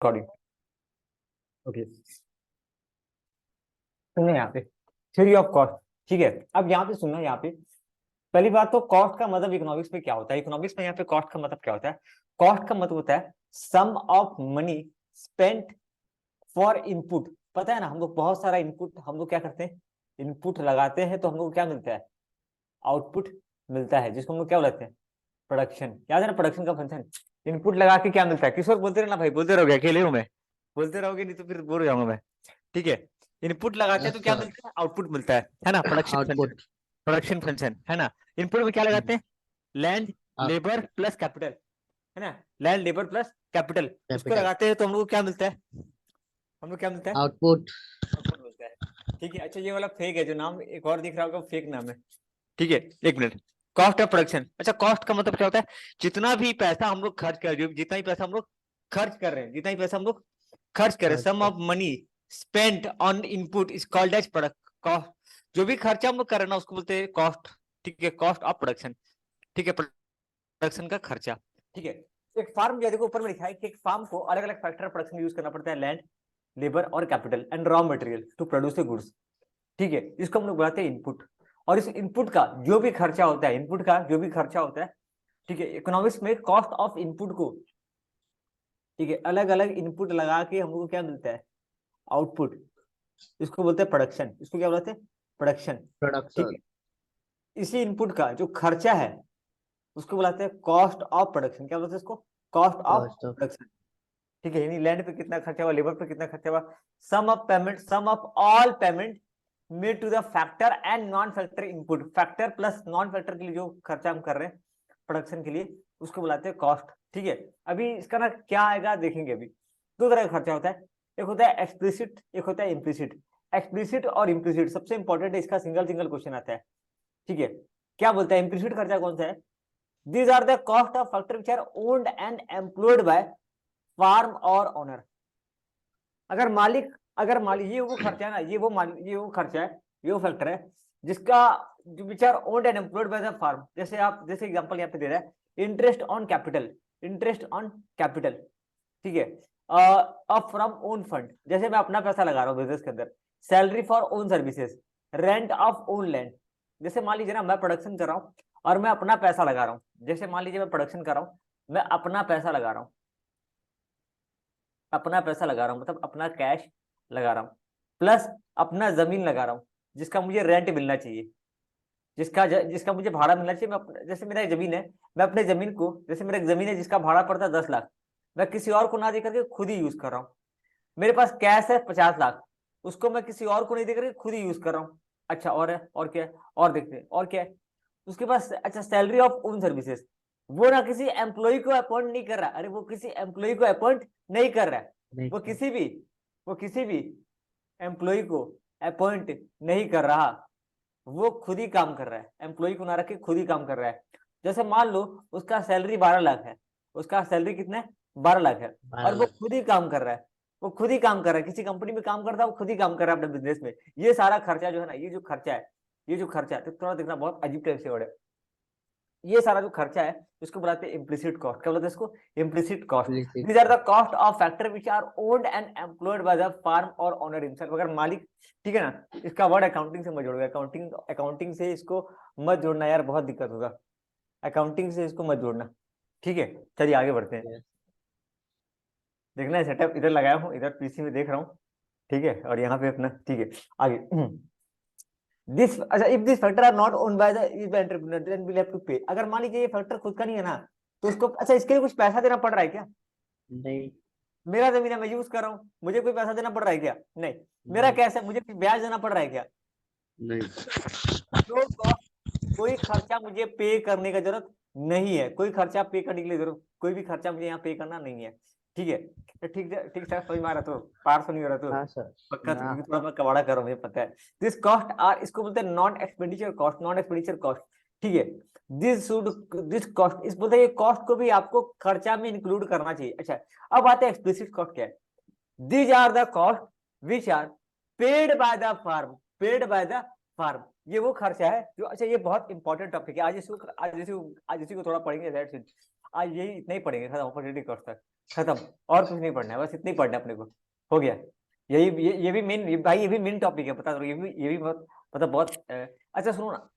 Recording. Okay, सुनो यहाँ पे थ्योरी ऑफ कॉस्ट। ठीक है, अब यहाँ पे सुनना, यहाँ पे पहली बात तो कॉस्ट का मतलब इकोनॉमिक्स में क्या होता है। इकोनॉमिक्स में यहाँ पे कॉस्ट का मतलब क्या होता है? कॉस्ट का मतलब होता है sum of money spent for input. पता है ना, हम लोग बहुत सारा इनपुट हम लोग क्या करते हैं, इनपुट लगाते हैं तो हम लोग क्या मिलता है, आउटपुट मिलता है, जिसको हम लोग क्या बोलते हैं, प्रोडक्शन। याद है ना प्रोडक्शन का फंक्शन? इनपुट लगा के क्या मिलता है, किशोर बोलते रहना भाई, बोलते रहोगे, अकेले हूं मैं, बोलते रहोगे नहीं तो फिर बोर हो जाऊंगा मैं। ठीक है, इनपुट लगाते हैं तो यस क्या सर। मिलता है, आउटपुट मिलता है ना, production function. Output. Production function है ना। इनपुट में क्या लगाते हैं, लैंड लेबर प्लस कैपिटल, है ना, लैंड लेबर प्लस कैपिटल, उसको कैपिटल। लगाते हैं तो हम लोग को क्या मिलता है, हम लोग क्या मिलता है, आउटपुट। आउटपुट मिलता है। ठीक है, अच्छा ये वाला फेक है, जो नाम एक और दिख रहा होगा फेक नाम है। ठीक है, एक मिनट। कॉस्ट ऑफ प्रोडक्शन, अच्छा कॉस्ट का मतलब क्या होता है, जितना भी पैसा हम लोग खर्च कर रहे हैं, जितना भी पैसा हम लोग खर्च कर रहे हैं, जितना भी पैसा हम लोग खर्च कर रहे हैं, sum of money spent on input is called as product cost. जो भी खर्चा हम लोग कर रहे हैं ना उसको बोलते हैं कॉस्ट। ठीक है, कॉस्ट ऑफ प्रोडक्शन। ठीक है, प्रोडक्शन का खर्चा। ठीक है, एक फार्म, देखो ऊपर में लिखा है कि एक फार्म को अलग अलग फैक्टर प्रोडक्शन यूज करना पड़ता है, लैंड लेबर और capital and raw material to produce the goods. ठीक है, इसको हम लोग बुलाते हैं इनपुट। और इस इनपुट का जो भी खर्चा होता है, इनपुट का जो भी खर्चा होता है, ठीक है, इकोनॉमिक्स में कॉस्ट ऑफ इनपुट को, ठीक है, अलग अलग इनपुट लगा के हमको क्या मिलता है, आउटपुट। इसको बोलते हैं प्रोडक्शन, इसको क्या बोलते हैं, प्रोडक्शन। ठीक प्रोडक्शन। है, इसी इनपुट का जो खर्चा है उसको बुलाते हैं कॉस्ट ऑफ प्रोडक्शन। क्या बोलते हैं इसको, cost of cost of. Production. ठीक है, यानी लैंड पे कितना खर्चा हुआ, लेबर पे कितना खर्चा हुआ, sum of payment, sum of all payment made to the factor and non factor input. Factor plus non factor के लिए जो खर्चा हम कर रहे हैं प्रोडक्शन के लिए, उसको बुलाते हैं कॉस्ट। ठीक है, अभी इसका ना क्या आएगा देखेंगे। अभी दो तरह का खर्चा होता है, एक होता है एक्सप्लिसिट, एक होता है इम्प्लिसिट। एक्सप्लिसिट और इम्प्लिसिट सबसे इंपॉर्टेंट है, इसका सिंगल सिंगल क्वेश्चन आता है। ठीक है, क्या बोलता है इम्प्लिसिट खर्चा कौन सा है, these are the cost of factor which are owned and employed by firm और ओनर। अगर मालिक, ये वो खर्चा है ना, ये वो खर्चा है, ये वो फैक्टर है जिसका जो विचार owned and employed by the firm. जैसे आप, जैसे एग्जांपल यहाँ पे दे रहा है, interest on capital, interest on capital. ठीक है, अप फ्रॉम ओन फंड, जैसे मैं अपना पैसा लगा रहा हूँ बिजनेस के अंदर। Salary for own services, rent of own land. जैसे मान लीजिए ना मैं प्रोडक्शन कर रहा हूँ और मैं अपना पैसा लगा रहा हूँ, जैसे मान लीजिए मैं प्रोडक्शन कर रहा हूँ, मैं अपना पैसा लगा रहा हूँ, अपना पैसा लगा रहा हूँ मतलब अपना कैश लगा रहा हूँ, प्लस अपना जमीन लगा रहा हूँ जिसका मुझे रेंट मिलना चाहिए, जिसका मुझे भाड़ा मिलना चाहिए। जैसे मेरा एक जमीन है, मैं अपने जमीन को, जैसे मेरा एक जमीन है जिसका भाड़ा पड़ता है 10 लाख, मैं किसी और को ना दे करके खुद ही यूज कर रहा हूँ। मेरे पास कैश है 50 लाख, उसको मैं किसी और को नहीं दे करके खुद ही यूज कर रहा हूँ। अच्छा और है, और क्या है, और देखते हैं और क्या है उसके पास। अच्छा, सैलरी ऑफ ओन सर्विसेज, वो ना किसी एम्प्लॉय को अपॉइंट नहीं कर रहा, अरे वो किसी एम्प्लॉय को अपॉइंट नहीं कर रहा है, नहीं वो सर। किसी भी वो किसी भी एम्प्लॉय को अपॉइंट नहीं कर रहा, वो खुद ही काम कर रहा है, एम्प्लॉय को ना रख के खुद ही काम कर रहा है। जैसे मान लो उसका सैलरी 12 लाख है, उसका सैलरी कितना है, 12 लाख है, और वो 12 लाख। खुद ही काम कर रहा है, वो खुद ही काम कर रहा है, किसी कंपनी में काम करता है, वो खुद ही काम कर रहा है अपने बिजनेस में। ये सारा खर्चा जो है ना, ये जो खर्चा है, ये जो खर्चा है, तो थोड़ा देखना, बहुत अजीब टाइप से वर्ड है। ये सारा जो खर्चा है इसको बुलाते हैं इम्प्लिसिट कॉस्ट। क्या बोलते हैं इसको, implicit cost. Explicit these are the cost. Cost of factor which are owned and employed by the firm और ओनर हिमसेल्फ। अगर मालिक, ठीक है ना, इसका वर्ड अकाउंटिंग से मत जोड़ोगे, अकाउंटिंग अकाउंटिंग से इसको मत जोड़ना यार, बहुत दिक्कत होगा, अकाउंटिंग से इसको मत जोड़ना। ठीक है, चलिए आगे बढ़ते हैं। यस। देखना है सेटअप इधर लगाया हूँ, इधर पीसी में देख रहा हूँ। ठीक है, और यहाँ पे अपना, ठीक है, आगे दिस, अच्छा, if this factor are not owned by the entrepreneur then will have to pay. अगर मान लीजिए ये फैक्टर खुद का नहीं है ना, तो उसको, अच्छा, इसके लिए कुछ पैसा देना पड़ रहा है क्या? नहीं। मेरा जमीन है, मैं यूज कर रहा हूँ, मुझे कोई पैसा देना पड़ रहा है क्या? नहीं। मेरा नहीं। कैश है, मुझे ब्याज देना पड़ रहा है क्या? नहीं। नो कॉस्ट, कोई खर्चा मुझे पे करने का जरूरत नहीं है, कोई खर्चा पे करने के लिए जरूरत, कोई भी खर्चा मुझे यहाँ पे करना नहीं है। ठीक है, तो ठीक ठीक ठाक समझ में आ रहा, तो पार तो नहीं हो रहा तो हाँ सर। पक्का तो, ना। क्योंकि थोड़ा मैं कबाड़ा कर रहा हूँ, मुझे पता है। दिस कॉस्ट आर, इसको बोलते हैं non expenditure cost, non expenditure cost. ठीक है, दिस कॉस्ट, इस बोलते हैं कॉस्ट को भी आपको खर्चा में इंक्लूड करना चाहिए। अच्छा, अब आते हैं एक्सप्लिसिट कॉस्ट क्या है। These are the cost which are paid by the firm, paid by the firm. ये वो खर्चा है जो, अच्छा ये बहुत इंपॉर्टेंट टॉपिक है, आज इसी को थोड़ा पढ़ेंगे, दैट्स इट। आज यही इतना ही पढ़ेंगे, खत्म, अपॉर्चुनिटी कॉस्ट तक खत्म, और कुछ नहीं पढ़ना है, बस इतना ही पढ़ना है अपने को, हो गया। यही ये भी मेन भाई, ये भी मेन टॉपिक है, बता दो, ये भी बहुत मतलब बहुत अच्छा सुनो ना,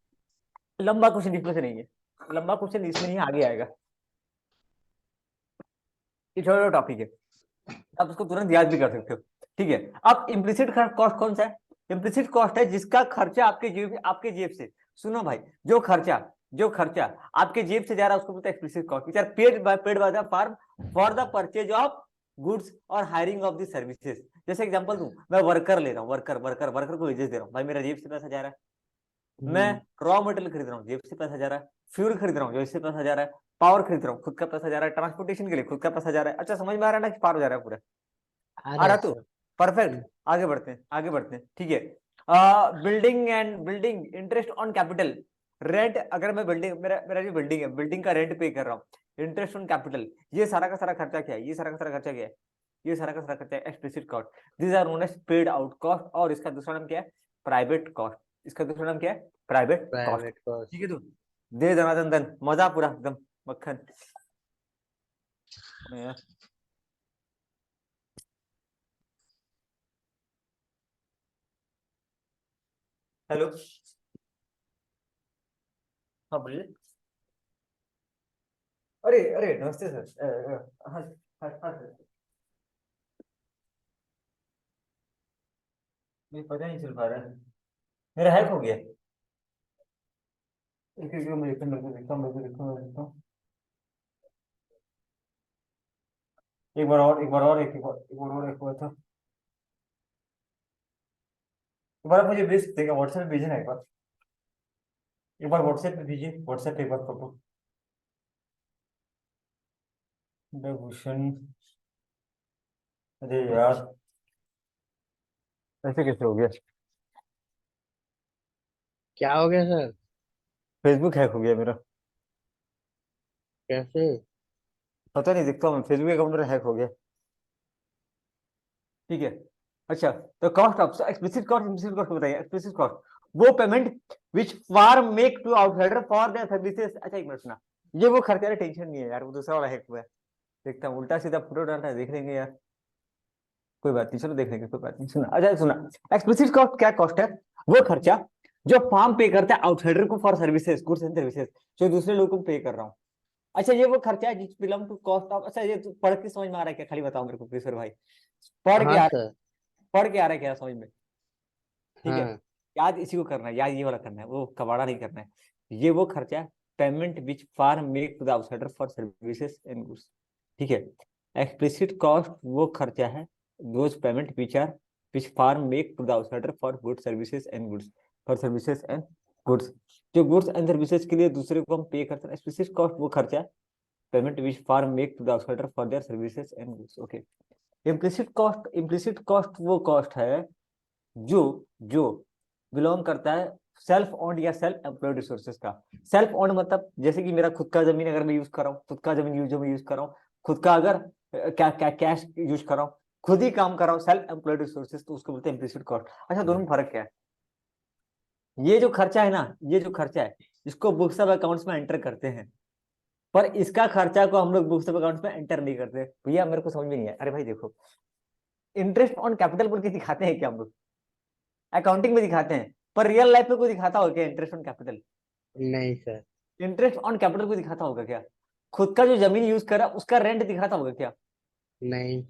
लंबा क्वेश्चन इसमें से नहीं है, लंबा क्वेश्चन इसमें नहीं है, आगे आएगा, ये छोटा टॉपिक है, आप उसको तुरंत याद भी कर सकते हो, ठीक है। अब इम्प्लिसिट कॉस्ट कौन सा है? इम्प्लिसिट कॉस्ट है जिसका खर्चा आपके जेब से, सुनो भाई, जो खर्चा आपके जेब से जा रहा है उसको बोलते हैं explicit cost, which are paid by the firm for the purchase of goods और हायरिंग ऑफ द सर्विसेज। जैसे एग्जांपल दूं, मैं वर्कर ले रहा हूँ, वर्कर को वेजेस दे रहा हूँ, भाई मेरा जेब से पैसा जा रहा है, मैं रॉ मटेरियल खरीद रहा हूँ, जेब से पैसा जा रहा है, फ्यूल खरीद रहा हूँ, जेब से पैसा जा रहा है, पावर खरीद रहा हूँ, खुद का पैसा जा रहा है, ट्रांसपोर्टेशन के लिए खुद का पैसा जा रहा है। अच्छा समझ में आ रहा है ना कि पार हो जा रहा है पूरा? आ रहा तो परफेक्ट, आगे बढ़ते हैं, ठीक है। Building interest on capital, rent, अगर मैं बिल्डिंग, मेरा जो बिल्डिंग है, बिल्डिंग का रेंट पे कर रहा हूँ, इंटरेस्ट ऑन कैपिटल, ये सारा का सारा खर्चा क्या है? ये सारा का सारा खर्चा क्या है? ये सारा का सारा खर्चा है explicit cost, this are known as paid out cost, और इसका दूसरा नाम क्या है? प्राइवेट कॉस्ट, इसका दूसरा नाम क्या है? प्राइवेट कॉस्ट, प्राइवेट ठीक है। कॉस्ट। तो दे दनादन दन, मजा पूरा एकदम मक्खन। हेलो, हाँ बोलिए। अरे अरे नमस्ते सर, हाँ हाँ हाँ सर, मुझे पता नहीं चल पा रहा है, मेरा हैक हो गया। एक एक मैं देखता हूँ, एक बार और, एक बार था, एक बार आप मुझे भेज सकते हैं, व्हाट्सएप पे भेजना, एक बार व्हाट्सएप पे भेजिए, व्हाट्सएप पे एक बार फोटो, भूषण, अरे यार ऐसे कैसे हो गया? क्या हो गया सर? फेसबुक हैक हो गया मेरा, कैसे? पता नहीं, दिखता हूँ फेसबुक अकाउंट मेरा हैक हो गया, ठीक है। अच्छा, तो cost of explicit cost, implicit cost बताइए। एक्सप्लिसिट कॉस्ट वो payment which firm make to outsider for their services. अच्छा एक मिनट सुना, ये वो खर्चा, टेंशन नहीं है यार, वो दूसरा वाला हैक हुआ है, देखता हूँ, उल्टा सीधा फोटो डालता है, देख लेंगे यार, कोई बात नहीं, चलो देख लेंगे, कोई बात नहीं। सुना, अच्छा सुना, एक्सप्लिसिट कॉस्ट क्या कॉस्ट है? वो खर्चा जो फार्म पे करता है आउटसाइडर को for services, goods and services, जो दूसरे लोगों को पे कर रहा हूँ। अच्छा ये वो खर्चा है जिस बिलोंग टू कॉस्ट ऑफ, अच्छा ये तो पढ़ के समझ में आ रहा है क्या? खाली बताओ मेरे को प्लीज भाई, पढ़ के हाँ आ रहा है, सर। पढ़ के आ रहा है क्या समझ में? ठीक है, हाँ। याद इसी को करना है, याद ये वाला करना है, वो कबाड़ा नहीं करना है। ये वो खर्चा है, payment which firm make to the outsider for services and goods, ठीक है। एक्सप्लिसिट कॉस्ट वो खर्चा है, those payment which firm make to the outsider for good services and goods, for services and goods, जो गुड्स एंड सर्विसेज के लिए दूसरे को हम पे करते हैं। एक्सप्लिसिट कॉस्ट वो खर्चा है, payment which firm make to the outsider for their services and goods, okay. Implicit cost वो कॉस्ट है जो जो बिलोंग करता है सेल्फ ओन्ड या सेल्फ एम्प्लॉयड रिसोर्सेज का। सेल्फ ओन्ड मतलब जैसे कि मेरा खुद का जमीन अगर मैं यूज कर रहा हूँ, खुद का जमीन जो मैं यूज कर रहा हूँ, खुद का अगर कैश यूज कर रहा हूँ, खुद ही काम कर रहा हूँ, सेल्फ एम्प्लॉयड रिसोर्सेज, तो उसको बोलते हैं इम्प्लिसिट कॉस्ट। अच्छा दोनों में फर्क क्या है? ये जो खर्चा है ना, ये जो खर्चा है, इसको बुक्स ऑफ अकाउंट्स में एंटर करते हैं, पर इसका खर्चा को हम लोग बुक्स ऑफ अकाउंट्स में एंटर नहीं करते। भैया मेरे को समझ में नहीं है, अरे भाई देखो, इंटरेस्ट ऑन कैपिटल बोल के दिखाते हैं क्या हम लोग? अकाउंटिंग में दिखाते हैं, पर रियल लाइफ में कोई दिखाता होगा क्या इंटरेस्ट ऑन कैपिटल? नहीं सर। इंटरेस्ट ऑन कैपिटल को दिखाता होगा क्या? खुद का जो जमीन यूज करा उसका रेंट दिखाता होगा क्या? नहीं।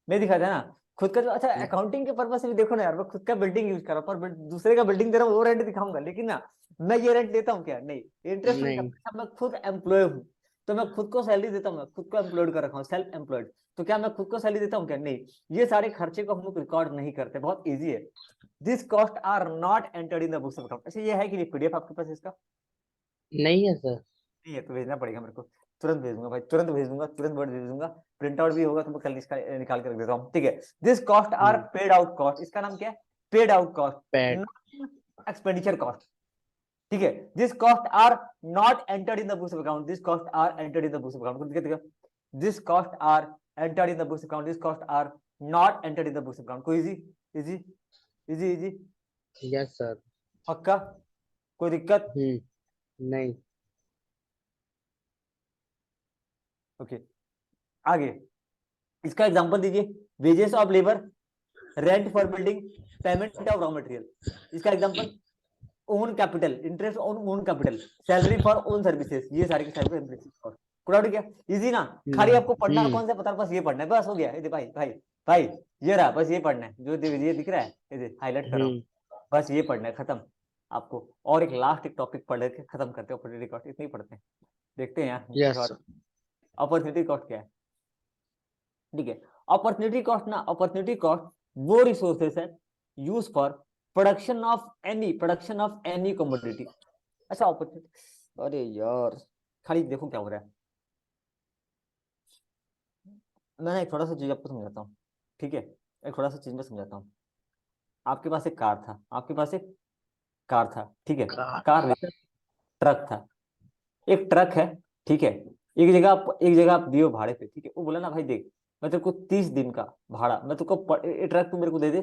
नहीं दिखाता है ना। खुद का जो, अच्छा अकाउंटिंग के पर्पज से भी देखो ना यार, मैं खुद का बिल्डिंग यूज कर रहा हूँ, पर दूसरे का बिल्डिंग दे रहा हूँ, वो रेंट दिखाऊंगा, लेकिन ना मैं ये रेंट देता हूँ क्या? नहीं। इंटरेस्ट ऑन नहीं। कैपिटल, मैं खुद एम्प्लॉय हूँ, तो मैं खुद को सैलरी देता हूँ, मैं खुद को एम्प्लॉयड कर रखा हूँ, सेल्फ एम्प्लॉयड, तो क्या मैं खुद को सैलरी देता हूँ क्या? नहीं। ये सारे खर्चे को हम लोग रिकॉर्ड नहीं करते, बहुत ईजी है। This cost are not entered in the books of account. अच्छा ये है कि नहीं पीडीएफ आपके पास इसका? नहीं है सर। नहीं है तो भेजना पड़ेगा मेरे को, तुरंत भेज दूंगा भाई, तुरंत भेज दूंगा, तुरंत वर्ड भेज दूंगा, प्रिंट आउट भी होगा तो मैं कल निकाल के रख देता हूँ, ठीक है। This cost are paid out cost, इसका नाम क्या है? Paid out paid. Cost, expenditure cost, ठीक है। This cost are not entered in the books of account, this cost are entered in the books of account, this cost are entered in the books account, this cost are not entered in the books account. कोई easy easy easy easy yes sir. पक्का? कोई दिक्कत? नहीं। Okay आगे इसका example दीजिए, wages of labour, rent for building, payment of raw material. इसका example own capital, interest on own capital, salary for own services, ये सारी की सारी कुछ क्या इजी ना। खाली आपको पढ़ना कौन सा पता है, बस ये पढ़ना है, बस हो गया। ये भाई भाई भाई ये रहा, बस ये पढ़ना है, जो ये दिख रहा है ये हाईलाइट कर रहा हूँ, बस ये पढ़ना है, खत्म आपको। और एक लास्ट एक टॉपिक पढ़ के खत्म करते हैं, अपॉर्चुनिटी कॉस्ट इतनी पढ़ते हैं, देखते हैं यस यार सर। अपॉर्चुनिटी कॉस्ट क्या है। ठीक है, अपॉर्चुनिटी कॉस्ट ना, अपॉर्चुनिटी कॉस्ट वो रिसोर्सेस है use for production of any commodity. अच्छा अपॉर्चुनिटी, अरे यार खाली देखो क्या हो रहा है, मैं एक थोड़ा सा चीज आपको समझाता हूँ। ठीक है, एक थोड़ा सा चीज में समझाता हूँ। आपके पास एक कार था, आपके पास एक कार था, ठीक है, कार ट्रक था, एक ट्रक है, ठीक है, एक जगह आप दियो भाड़े पे, ठीक है, वो बोला ना भाई देख मैं तेरे को 30 दिन का भाड़ा, मैं तेरे को ये ट्रक तू मेरे को दे दे,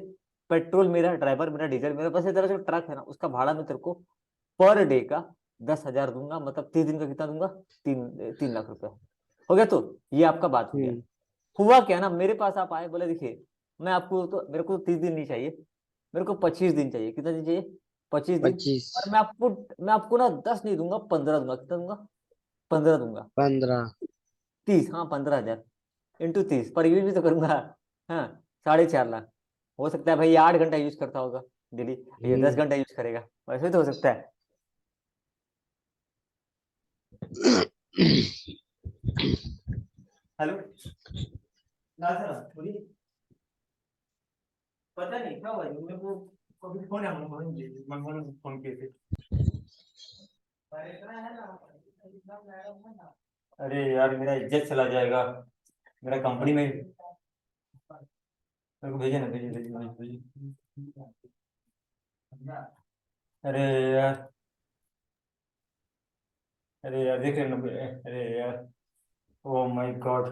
पेट्रोल मेरा, ड्राइवर मेरा, डीजल मेरा, बस ये तेरा जो ट्रक है ना उसका भाड़ा मैं तेरे को पर डे का 10,000 दूंगा, मतलब 30 दिन का कितना दूंगा, 3 लाख रुपए। हो गया, तो ये आपका बात हो गया। हुआ क्या ना, मेरे पास आप आए, बोले देखिए मैं आपको तो, मेरे को 30 दिन नहीं चाहिए, मेरे को 25 दिन चाहिए। कितना दिन चाहिए, 25 दिन। 25, और मैं आपको ना 10 नहीं दूंगा, 15 दूंगा। कितना दूंगा, 15 दूंगा। 15। 30, हाँ 15,000 इंटू 30 पर यूज भी तो करूंगा। हाँ 4.5 लाख। हो सकता है भाई ये 8 घंटा यूज करता होगा डेली, ये 10 घंटा यूज करेगा, वैसे तो हो सकता है। हेलो पता नहीं क्या हुआ मेरे को, कभी फोन फोन किए थे। अरे यार मेरा इज्जत चला जाएगा, मेरा कंपनी में, मेरे को भेजे ना, भेजे भेजे भेजे भेजे। अरे यार, अरे यार देख रहे हैं, अरे यार ओ माय गॉड,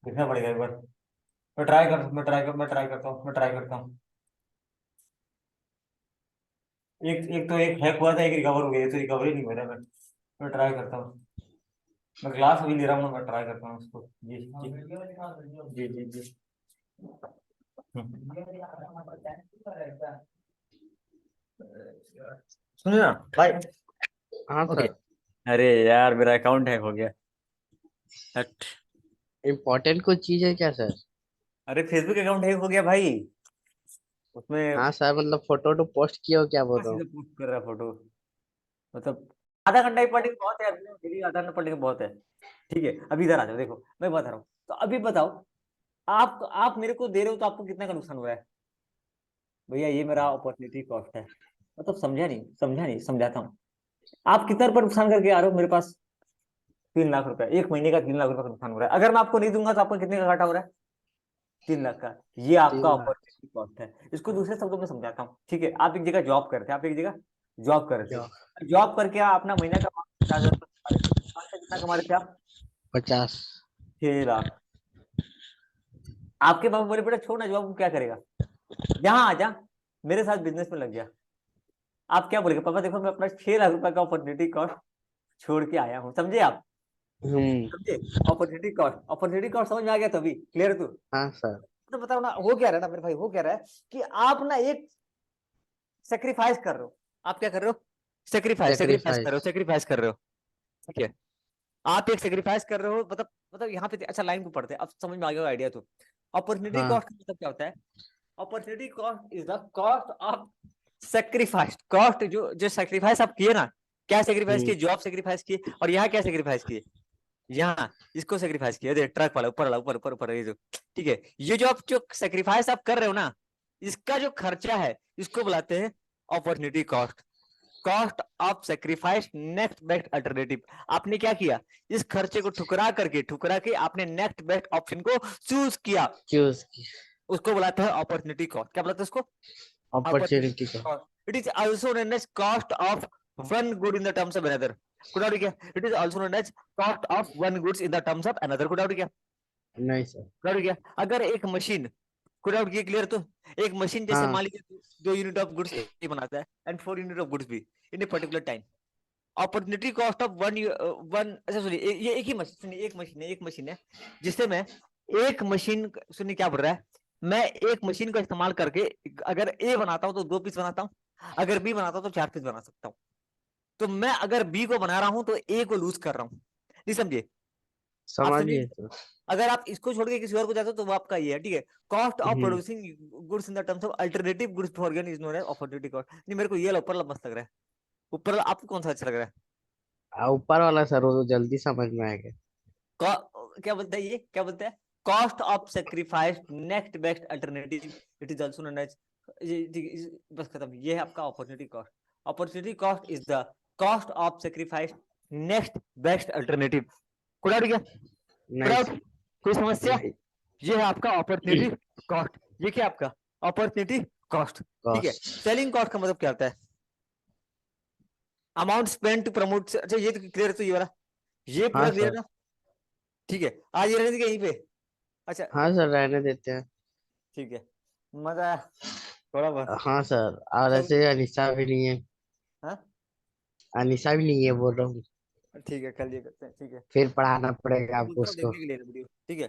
देखना पड़ेगा एक बार। मैं ट्राई करता हूँ। एक तो एक हैक हुआ था, एक रिकवर हो गया, ये तो रिकवरी नहीं हो रहा है। मैं ट्राई करता हूँ, मैं क्लास अभी ले रहा हूँ, मैं ट्राई करता हूँ उसको। जी जी जी जी जी। सुनिए ना भाई। हाँ ओके, सर। अरे यार मेरा अकाउंट हैक हो गया। हट। इम्पोर्टेंट कोई चीज है क्या सर? अरे फेसबुक अकाउंट हैक हो गया भाई, उसमें हाँ सर, मतलब फोटो तो पोस्ट किया हो क्या, बोल रहा सीधे हूँ। पोस्ट कर रहा है फोटो, मतलब आधा घंटा ही पढ़ने का बहुत है, डेली आधा घंटा पढ़ने का बहुत है। ठीक है, अभी इधर आ जाओ, देखो मैं बता रहा हूँ, तो अभी बताओ, आप मेरे को दे रहे हो तो आपको कितना का नुकसान हो रहा है। भैया ये मेरा अपॉर्चुनिटी कॉस्ट है, मतलब समझा नहीं, समझाता हूँ। आप कितना रुपये नुकसान करके आ रहे हो मेरे पास, 3 लाख रुपए, एक महीने का 3 लाख रुपए का नुकसान हो रहा है। अगर मैं आपको नहीं दूंगा तो आपको कितने का घाटा हो रहा है, 3 लाख का। ये आपका 3 लाख। अपॉर्चुनिटी कॉस्ट है। इसको दूसरे शब्दों में समझाता हूँ, ठीक है, आप एक जगह जॉब करते हैं, आप एक जगह जॉब कर रहे क्या? थे, जॉब करके आप अपना महीना का 50,000 कमा रहे थे, साल का कितना कमा रहे थे आप, 50। 6 लाख। आपके बाबू बोले बेटा छोड़ ना जॉब, क्या करेगा, यहाँ आ जा मेरे साथ बिजनेस में लग गया। आप क्या बोलेंगे, पापा देखो मैं अपना 6 लाख रुपए का अपॉर्चुनिटी कॉस्ट छोड़ के आया हूँ, समझे आप, हम्म। समझे। अपॉर्चुनिटी कॉस्ट समझ में आ गया, तो अभी क्लियर तू। हाँ सर। तो बताओ ना हो क्या रहा है ना मेरे भाई, हो क्या रहा है कि आप ना एक सेक्रीफाइस कर रहे हो। आप क्या कर रहे हो, सेक्रीफाइस कर रहे हो, सेक्रीफाइस। सेक्रीफाइस कर रहे हो। ठीक है, आप एक सेक्रीफाइस कर रहे हो, मतलब यहाँ पे अच्छा लाइन को पढ़ते हैं, अब समझ में आ गया आइडिया। तो अपॉर्चुनिटी हाँ। कॉस्ट का मतलब क्या होता है, opportunity cost is the cost of sacrifice, cost जो जो सेक्रीफाइस आप किए ना, क्या सेक्रीफाइस किए, जॉब सेक्रीफाइस किए, और यहाँ क्या सेक्रीफाइस किए, यहाँ इसको सेक्रीफाइस किया, देखिए ट्रक वाला ऊपर वाला, ऊपर ऊपर ऊपर ये जो, ठीक है, ये जो आप जो सेक्रीफाइस आप कर रहे हो ना, इसका जो खर्चा है इसको बुलाते हैं opportunity cost, cost of sacrifice next best alternative. आपने क्या किया, इस खर्चे को ठुकरा के आपने नेक्स्ट बेस्ट ऑप्शन को चूज किया, चूज की। उसको बुलाते हैं अपॉर्चुनिटी कॉस्ट। क्या बुलाते हैं उसको, अपॉर्चुनिटी का। it is also known as cost of one good in the terms of another। कुछ और क्या, it is also known as cost of one goods in the terms of another। कुछ और क्या, नहीं सर। कुछ और क्या, अगर एक मशीन, कुछ और क्या, क्लियर। तो एक मशीन जैसे हाँ। मान लीजिए 2 यूनिट ऑफ गुड्स बनाता है एंड 4 यूनिट ऑफ गुड्स भी in a particular time, opportunity cost of one, अच्छा सुनिए, ये एक ही मशीन, सुनिए एक मशीन है जिससे मैं एक मशीन, सुनिए क्या बोल रहा है, मैं एक मशीन का इस्तेमाल करके अगर ए बनाता हूं तो 2 पीस बनाता हूँ, अगर बी बनाता हूं तो 4 पीस बना सकता हूँ। तो मैं अगर बी को बना रहा हूं तो ए को लूज कर रहा हूँ, नहीं समझे आप, समझिए सुनिए। सर। अगर आप इसको छोड़ के किसी और को जाते हो तो वो आपका ये है, ठीक है। Cost of hmm. Producing goods in the terms of alternative goods for is known as opportunity cost. नहीं मेरे को ये ऊपर मस्त लग रहा है, ऊपर आपको कौन सा अच्छा लग रहा है? ऊपर वाला सर वो तो जल्दी समझ में आएगा। क्या बोलता है, ये क्या बोलता है? Cost of sacrifice next best alternative, it is also known as, बस खत्म, ये है आपका opportunity cost. Opportunity cost is the cost of sacrifice next best alternative. कोई डाउट क्या? कोई नहीं डाउट? सर। कोई समस्या? नहीं। ये है आपका अपॉर्चुनिटी कॉस्ट। ये क्या आपका अपॉर्चुनिटी कॉस्ट, ठीक है। कॉस्ट। सेलिंग कॉस्ट का मतलब क्या होता है? अमाउंट स्पेंड टू प्रमोट, अच्छा ये तो क्लियर है, तो ये वाला, ये हाँ पूरा क्लियर सर। है ना? ठीक है, आज ये रहने देंगे यहीं पे। अच्छा हाँ सर, रहने देते हैं। ठीक है, मजा आया थोड़ा बहुत। हाँ सर, और अच्छा ऐसे अनिशा भी नहीं है। हाँ अनिशा भी नहीं है बोल रहा हूँ। ठीक है, कल ये करते हैं, ठीक है। फिर पढ़ाना पड़ेगा मैं आपको बोलता हूँ उसको। देखने के लिए वीडियो, ठीक है।